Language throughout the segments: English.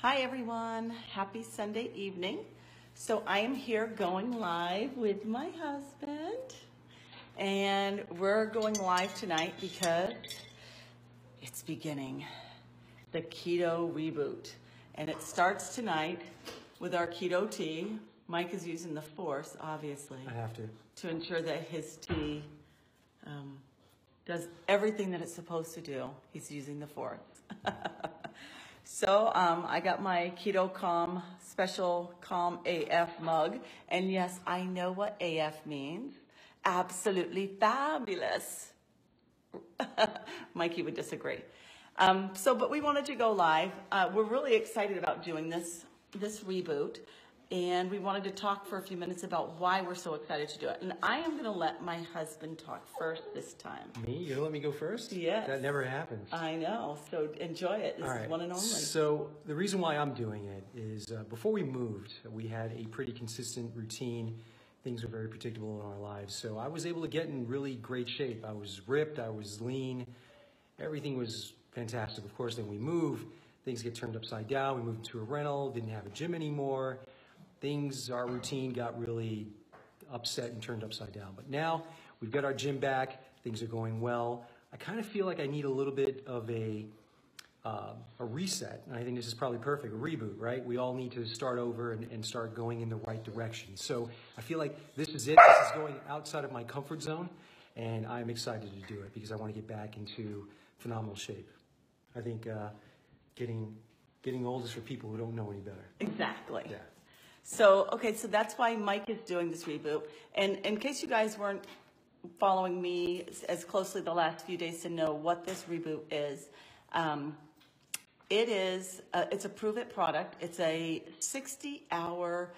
Hi everyone, happy Sunday evening. So I am here going live with my husband, and we're going live tonight because it's beginning, the Keto Reboot. And it starts tonight with our keto tea. Mike is using the force, obviously. I have to ensure that his tea does everything that it's supposed to do. He's using the force. So I got my Keto Calm Special Calm AF mug. And yes, I know what AF means. Absolutely fabulous. Mikey would disagree. But we wanted to go live. We're really excited about doing this reboot. And we wanted to talk for a few minutes about why we're so excited to do it. And I am going to let my husband talk first this time. Me? You're going to let me go first? Yes. That never happens. I know. So enjoy it. This is one and only. So the reason why I'm doing it is before we moved, we had a pretty consistent routine. Things were very predictable in our lives. So I was able to get in really great shape. I was ripped. I was lean. Everything was fantastic. Of course, then we moved. Things get turned upside down. We moved into a rental. Didn't have a gym anymore. Our routine got really upset and turned upside down. But now we've got our gym back. Things are going well. I kind of feel like I need a little bit of a reset. And I think this is probably perfect, a reboot, right? We all need to start over and start going in the right direction. So I feel like this is it. This is going outside of my comfort zone. And I'm excited to do it because I want to get back into phenomenal shape. I think getting old is for people who don't know any better. Exactly. Yeah. So that's why Mike is doing this reboot. And in case you guys weren't following me as closely the last few days to know what this reboot is, it's a Prove It product. It's a 60-hour,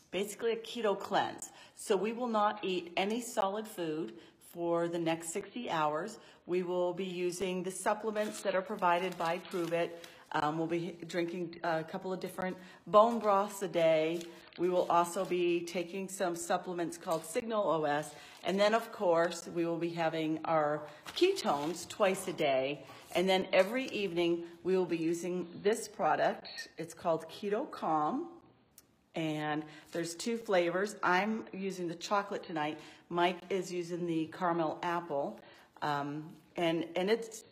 basically a keto cleanse. So we will not eat any solid food for the next 60 hours. We will be using the supplements that are provided by Prove It. We'll be drinking a couple of different bone broths a day. We will also be taking some supplements called Signal OS. And then, of course, we will be having our ketones twice a day. And then every evening, we will be using this product. It's called Keto Calm. And there's 2 flavors. I'm using the chocolate tonight. Mike is using the caramel apple. And it's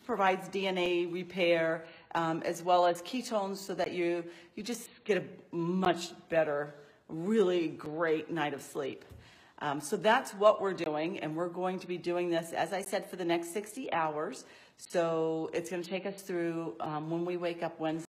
provides DNA repair as well as ketones so that you just get a much better, really great night of sleep. So that's what we're doing, and we're going to be doing this, as I said, for the next 60 hours. So it's going to take us through when we wake up Wednesday.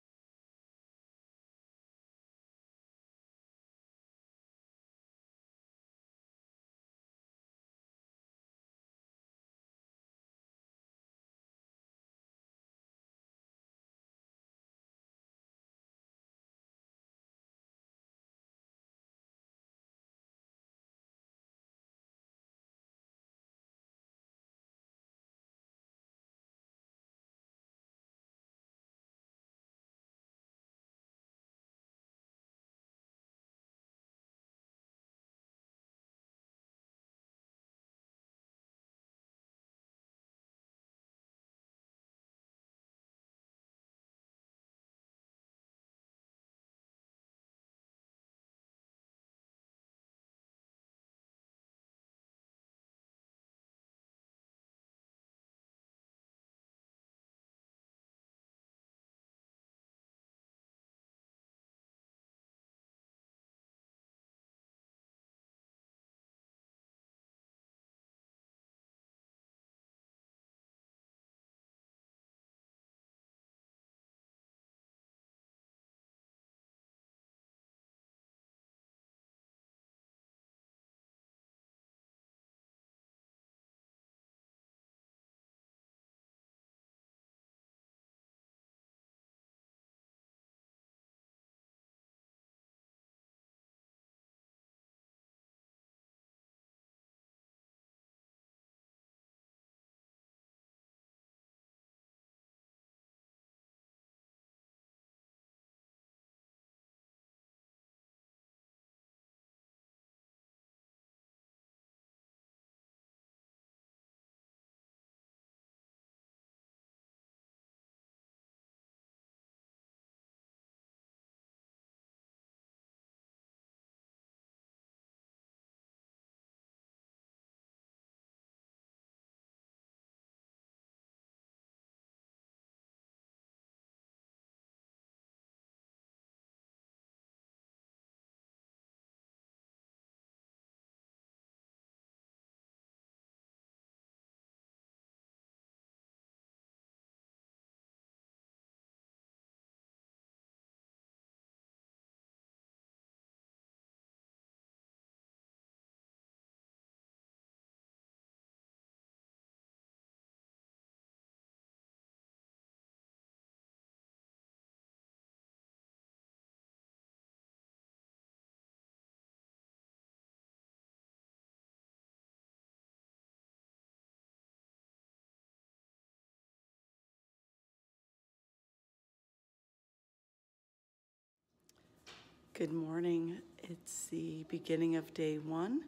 Good morning. It's the beginning of day one.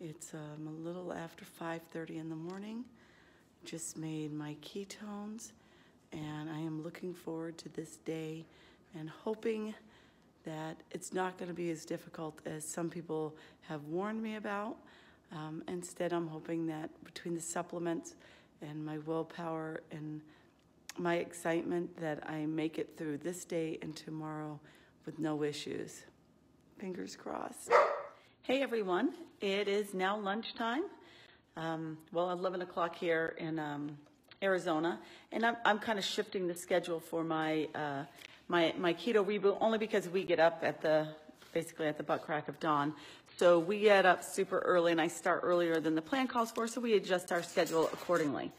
It's a little after 5:30 in the morning. Just made my ketones, and I am looking forward to this day and hoping that it's not going to be as difficult as some people have warned me about. Instead, I'm hoping that between the supplements and my willpower and my excitement that I make it through this day and tomorrow with no issues. Fingers crossed. Hey everyone, it is now lunchtime. 11 o'clock here in Arizona, and I'm kind of shifting the schedule for my my keto reboot only because we get up at basically at the butt crack of dawn. So we get up super early, and I start earlier than the plan calls for, so we adjust our schedule accordingly.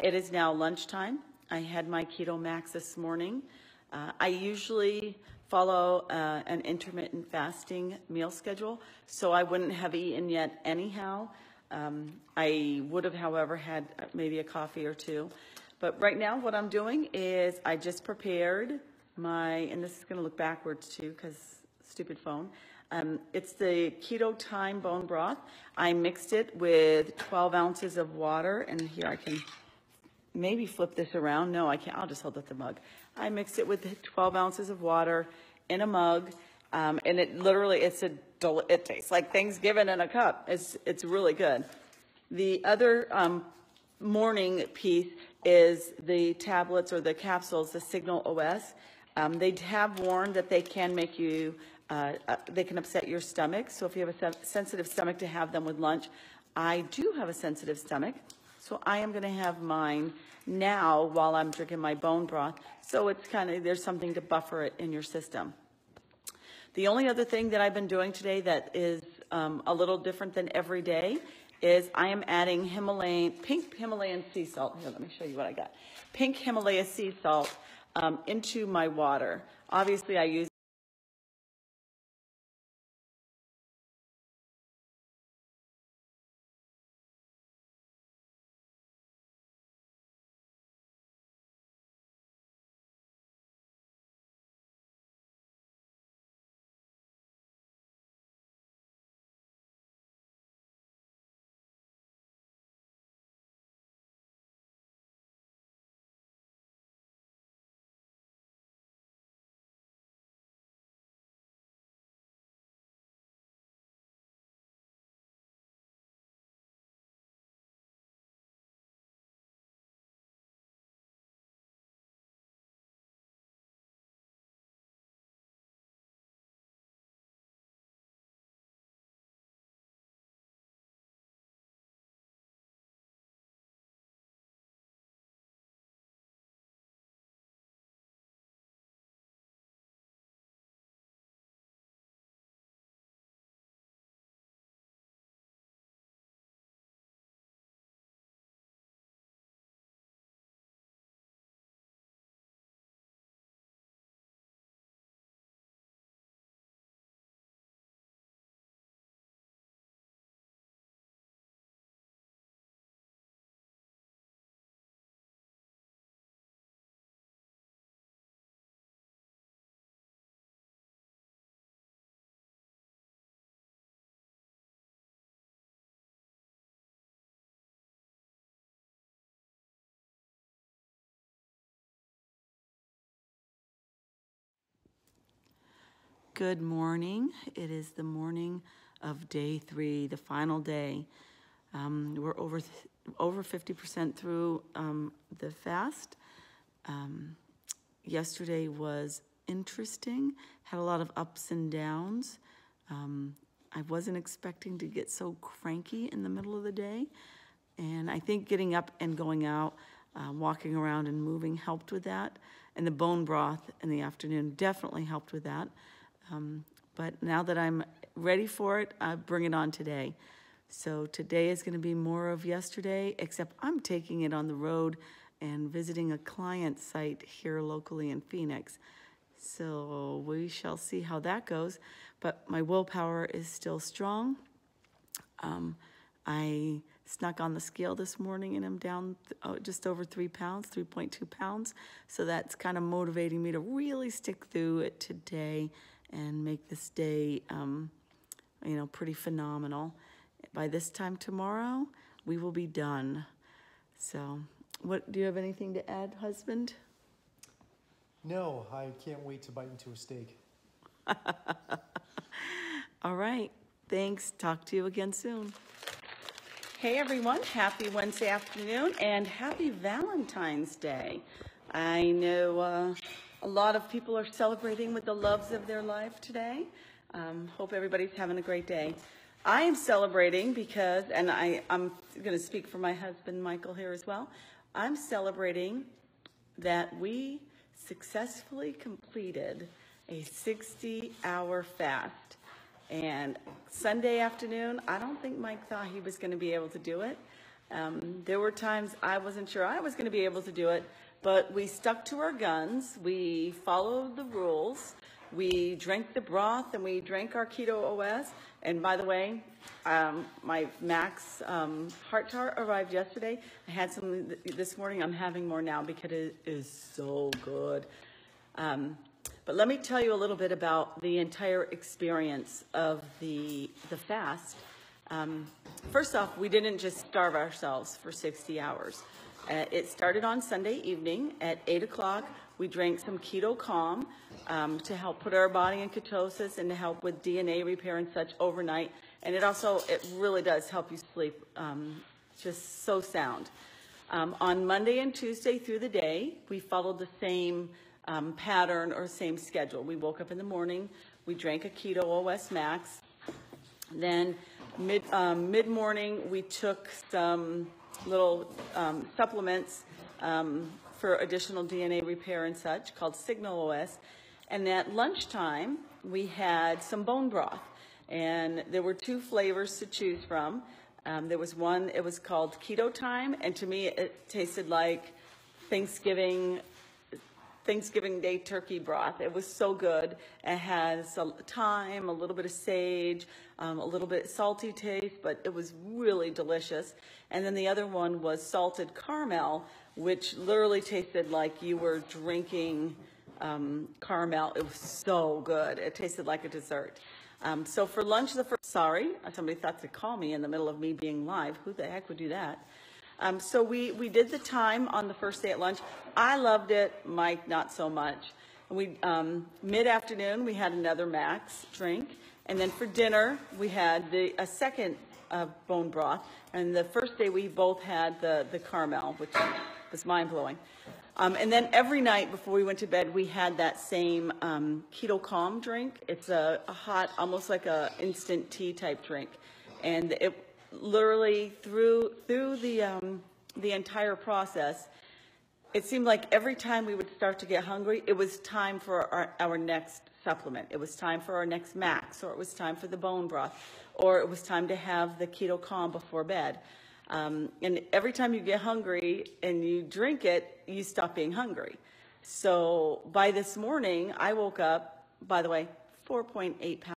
It is now lunchtime. I had my Keto Max this morning. I usually follow an intermittent fasting meal schedule, so I wouldn't have eaten yet anyhow. I would have, however, had maybe a coffee or two. But right now what I'm doing is I just prepared and this is going to look backwards too because stupid phone. It's the Keto Time bone broth. I mixed it with 12 ounces of water, and here I can maybe flip this around. No, I can't. I'll just hold up the mug. I mixed it with 12 ounces of water in a mug, and it literally, it tastes like Thanksgiving in a cup. It's really good. The other morning piece is the tablets or the capsules, the Signal OS. They have warned that they can make you, they can upset your stomach. So if you have a sensitive stomach, to have them with lunch. I do have a sensitive stomach, so I am going to have mine now while I'm drinking my bone broth. So it's there's something to buffer it in your system. The only other thing that I've been doing today that is a little different than every day is I am adding pink Himalayan sea salt. Here, let me show you what I got. Pink Himalaya sea salt into my water. Obviously, I use Good morning. It is the morning of day 3, the final day. We're over 50% through the fast. Yesterday was interesting, had a lot of ups and downs. I wasn't expecting to get so cranky in the middle of the day, and I think getting up and going out, walking around and moving helped with that, and the bone broth in the afternoon definitely helped with that. But now that I'm ready for it, I bring it on today. So today is going to be more of yesterday, except I'm taking it on the road and visiting a client site here locally in Phoenix. So we shall see how that goes. But my willpower is still strong. I snuck on the scale this morning and I'm down just over 3 pounds, 3.2 pounds. So that's kind of motivating me to really stick through it today and make this day, pretty phenomenal. By this time tomorrow, we will be done. So, do you have anything to add, husband? No, I can't wait to bite into a steak. All right. Thanks. Talk to you again soon. Hey, everyone. Happy Wednesday afternoon and happy Valentine's Day. I know a lot of people are celebrating with the loves of their life today. Hope everybody's having a great day. I am celebrating because, and I'm going to speak for my husband, Michael, here as well. I'm celebrating that we successfully completed a 60-hour fast. And Sunday afternoon, I don't think Mike thought he was going to be able to do it. There were times I wasn't sure I was going to be able to do it, but we stuck to our guns. We followed the rules. We drank the broth and we drank our Keto OS. And by the way, my Max Heart Tart arrived yesterday. I had some this morning. I'm having more now because it is so good. But let me tell you a little bit about the entire experience of the fast. First off, we didn't just starve ourselves for 60 hours. It started on Sunday evening at 8 o'clock. We drank some Keto Calm to help put our body in ketosis and to help with DNA repair and such overnight. And it really does help you sleep just so sound. On Monday and Tuesday through the day, we followed the same pattern or same schedule. We woke up in the morning, we drank a Keto OS Max. Then mid-morning, we took some little supplements for additional DNA repair and such called Signal OS. And at lunchtime, we had some bone broth. And there were 2 flavors to choose from. There was one, it was called Keto Time. And to me, it tasted like Thanksgiving Day turkey broth. It was so good. It has thyme, a little bit of sage, a little bit salty taste, but it was really delicious. And then the other one was salted caramel, which literally tasted like you were drinking caramel. It was so good. It tasted like a dessert. So for lunch, sorry, somebody thought to call me in the middle of me being live. Who the heck would do that? So we did the time on the first day at lunch. I loved it. Mike, not so much. We mid-afternoon, we had another Max drink. And then for dinner, we had a second bone broth. And the first day, we both had the caramel, which was mind-blowing. And then every night before we went to bed, we had that same Keto Calm drink. It's a hot, almost like a instant tea type drink. And it literally through the entire process, it seemed like every time we would start to get hungry, it was time for our next supplement. It was time for our next Max, or it was time for the bone broth, or it was time to have the Keto Calm before bed. And every time you get hungry and you drink it, you stop being hungry. So by this morning, I woke up, by the way, 4.8 pounds.